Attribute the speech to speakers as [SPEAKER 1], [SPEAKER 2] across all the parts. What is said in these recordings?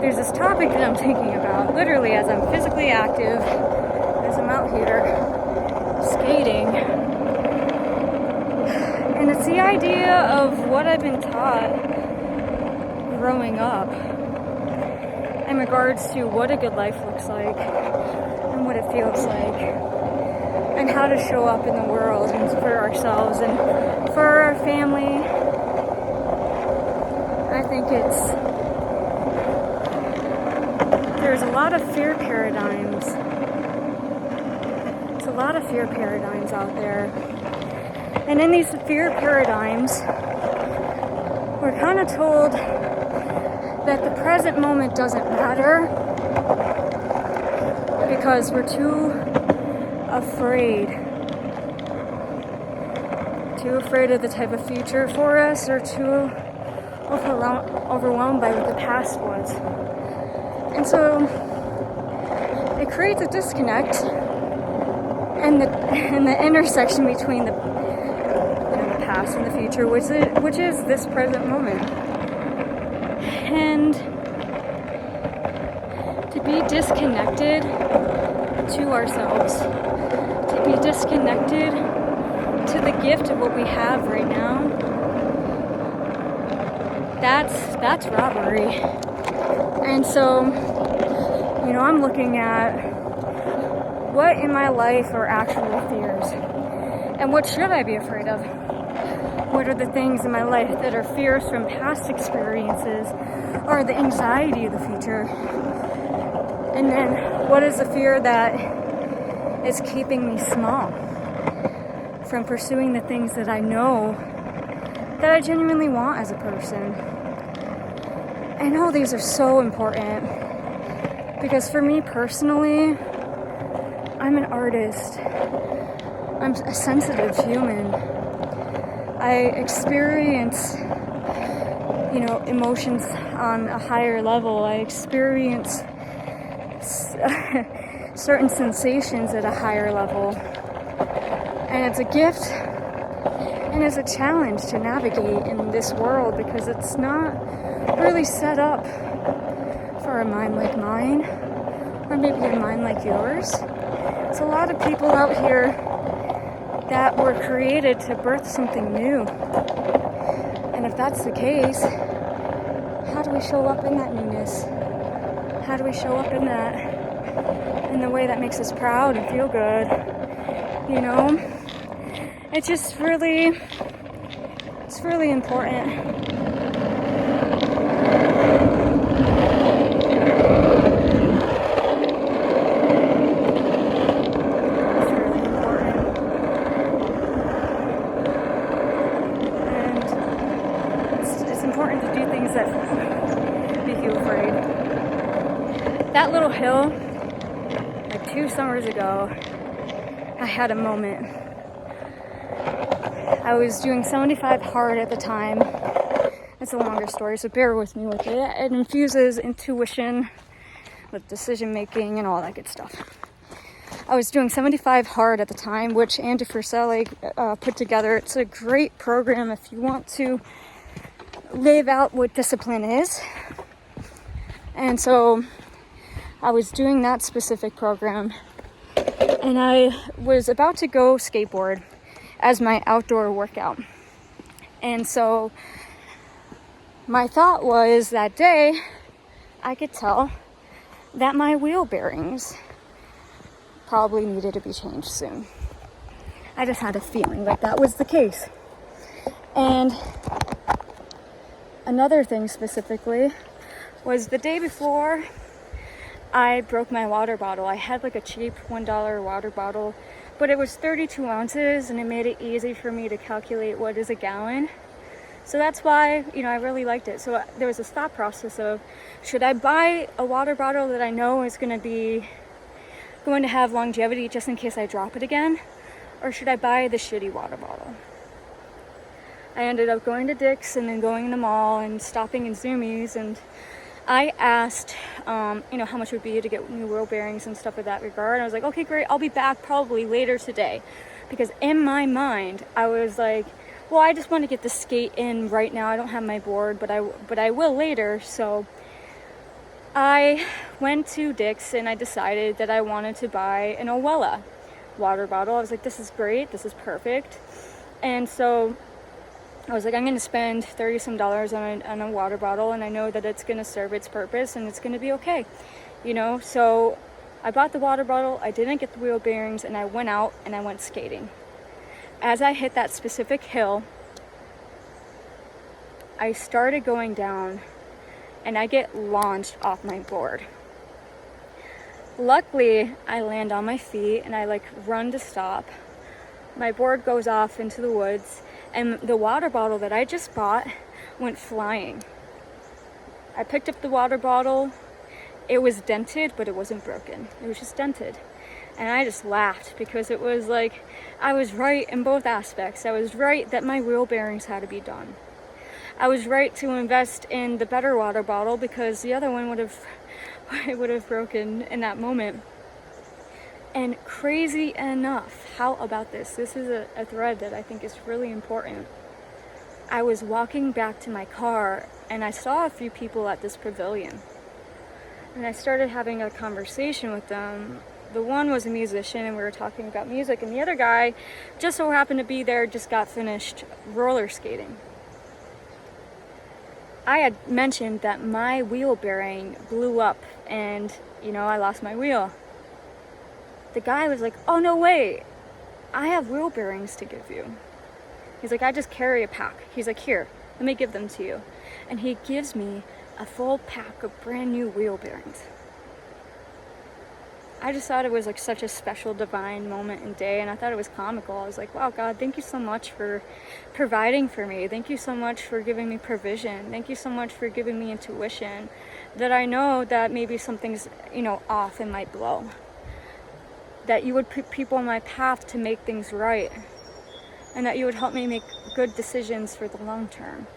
[SPEAKER 1] there's this topic that I'm thinking about, literally as I'm physically active, as I'm out here skating. And it's the idea of what I've been taught growing up in regards to what a good life looks like and what it feels like and how to show up in the world and for ourselves and for our family. I think there's a lot of fear paradigms. There's a lot of fear paradigms out there. And in these fear paradigms, we're kind of told that the present moment doesn't matter because we're too afraid of the type of future for us, or too overwhelmed by what the past was. And so it creates a disconnect and the intersection between the past and the future, which is this present moment. And to be disconnected to ourselves, to be disconnected to the gift of what we have right now, that's robbery. And so, I'm looking at what in my life are actual fears, and what should I be afraid of? What are the things in my life that are fears from past experiences, or the anxiety of the future? And then what is the fear that is keeping me small from pursuing the things that I know that I genuinely want as a person? And all these are so important because for me personally, I'm an artist. I'm a sensitive human. I experience, emotions on a higher level. I experience certain sensations at a higher level. And it's a gift and it's a challenge to navigate in this world because it's not really set up for a mind like mine, or maybe a mind like yours. It's a lot of people out here that were created to birth something new. And if that's the case, how do we show up in that newness? How do we show up in the way that makes us proud and feel good? It's just really important. That little hill, like 2 summers ago, I had a moment. I was doing 75 hard at the time. It's a longer story, so bear with me with it. It infuses intuition with decision making and all that good stuff. I was doing 75 hard at the time, which Andy Frisella put together. It's a great program if you want to live out what discipline is. And so I was doing that specific program, and I was about to go skateboard as my outdoor workout. And so my thought was that day I could tell that my wheel bearings probably needed to be changed soon. I just had a feeling like that was the case. And another thing specifically was the day before I broke my water bottle. I had like a cheap $1 water bottle, but it was 32 ounces and it made it easy for me to calculate what is a gallon. So that's why, I really liked it. So there was this thought process of, should I buy a water bottle that I know is going to have longevity just in case I drop it again? Or should I buy the shitty water bottle? I ended up going to Dick's and then going in the mall and stopping in Zoomies, and I asked, how much it would be to get new wheel bearings and stuff in that regard. I was like, okay, great, I'll be back probably later today. Because in my mind, I was like, well, I just want to get the skate in right now. I don't have my board, but I will later. So I went to Dick's and I decided that I wanted to buy an Owella water bottle. I was like, this is great, this is perfect. And so I was like, I'm going to spend $30 some on a water bottle, and I know that it's going to serve its purpose and it's going to be okay, you know? So I bought the water bottle, I didn't get the wheel bearings, and I went out and I went skating. As I hit that specific hill, I started going down and I get launched off my board. Luckily, I land on my feet and I like run to stop. My board goes off into the woods, and the water bottle that I just bought went flying. I picked up the water bottle. It was dented, but it wasn't broken. It was just dented. And I just laughed because it was like, I was right in both aspects. I was right that my wheel bearings had to be done. I was right to invest in the better water bottle because the other one would have broken in that moment. And crazy enough, how about this? This is a thread that I think is really important. I was walking back to my car and I saw a few people at this pavilion. And I started having a conversation with them. The one was a musician and we were talking about music, and the other guy just so happened to be there, just got finished roller skating. I had mentioned that my wheel bearing blew up and, I lost my wheel. The guy was like, oh, no way, I have wheel bearings to give you. He's like, I just carry a pack. He's like, here, let me give them to you. And he gives me a full pack of brand new wheel bearings. I just thought it was like such a special divine moment and day, and I thought it was comical. I was like, wow, God, thank you so much for providing for me. Thank you so much for giving me provision. Thank you so much for giving me intuition that I know that maybe something's, off and might blow. That you would put people in my path to make things right, and that you would help me make good decisions for the long term.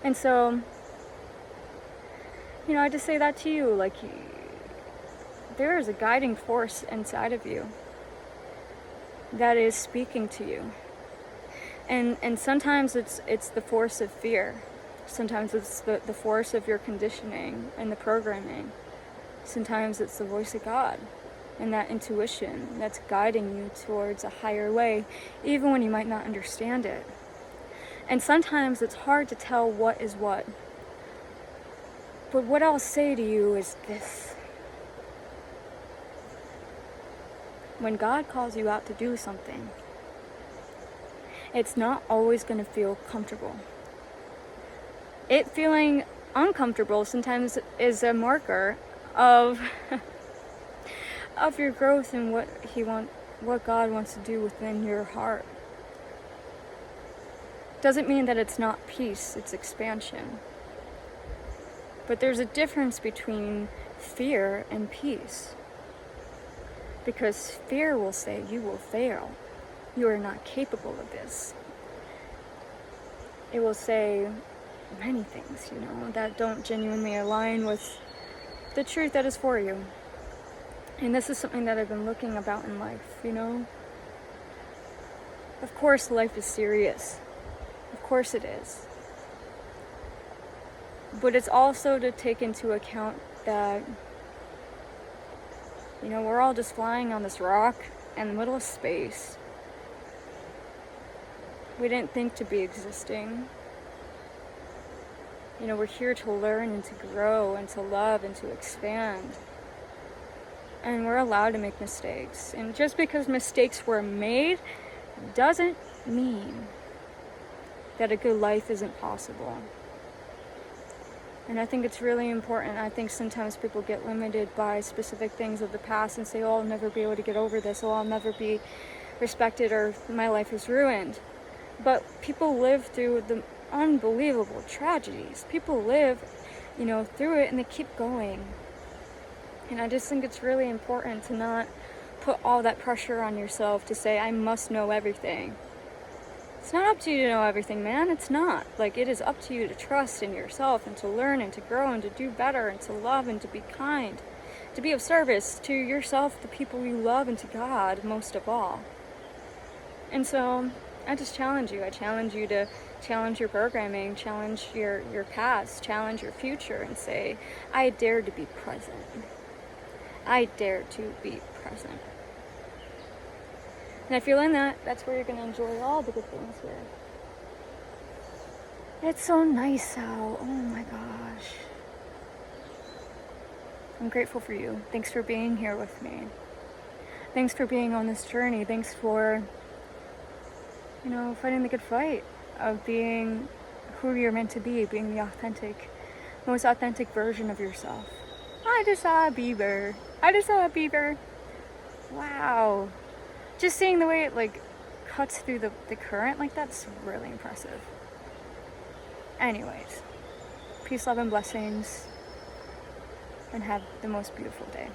[SPEAKER 1] And so, I just say that to you, like, there is a guiding force inside of you that is speaking to you. And sometimes it's the force of fear. Sometimes it's the force of your conditioning and the programming. Sometimes it's the voice of God and that intuition that's guiding you towards a higher way, even when you might not understand it. And sometimes it's hard to tell what is what. But what I'll say to you is this. When God calls you out to do something, it's not always going to feel comfortable. It feeling uncomfortable sometimes is a marker of your growth and what God wants to do within your heart. Doesn't mean that it's not peace, it's expansion. But there's a difference between fear and peace. Because fear will say you will fail. You are not capable of this. It will say many things, that don't genuinely align with the truth that is for you. And this is something that I've been looking about in life, Of course, life is serious. Of course it is. But it's also to take into account that we're all just flying on this rock in the middle of space. We didn't think to be existing. We're here to learn and to grow and to love and to expand. And we're allowed to make mistakes. And just because mistakes were made doesn't mean that a good life isn't possible. And I think it's really important. I think sometimes people get limited by specific things of the past and say, oh, I'll never be able to get over this. Oh, I'll never be respected, or my life is ruined. But people live through the unbelievable tragedies. People live, through it, and they keep going. And I just think it's really important to not put all that pressure on yourself to say, I must know everything. It's not up to you to know everything, man. It's not. It is up to you to trust in yourself and to learn and to grow and to do better and to love and to be kind, to be of service to yourself, the people you love, and to God most of all. And so I just challenge you. I challenge you to challenge your programming, challenge your past, challenge your future, and say, I dare to be present. I dare to be present. And if you're in that, that's where you're going to enjoy all the good things here. It's so nice out. Oh my gosh. I'm grateful for you. Thanks for being here with me. Thanks for being on this journey. Thanks for, fighting the good fight of being who you're meant to be, being the most authentic version of yourself. I just saw a beaver. Wow. Just seeing the way it cuts through the current, that's really impressive. Anyways, peace, love, and blessings, and have the most beautiful day.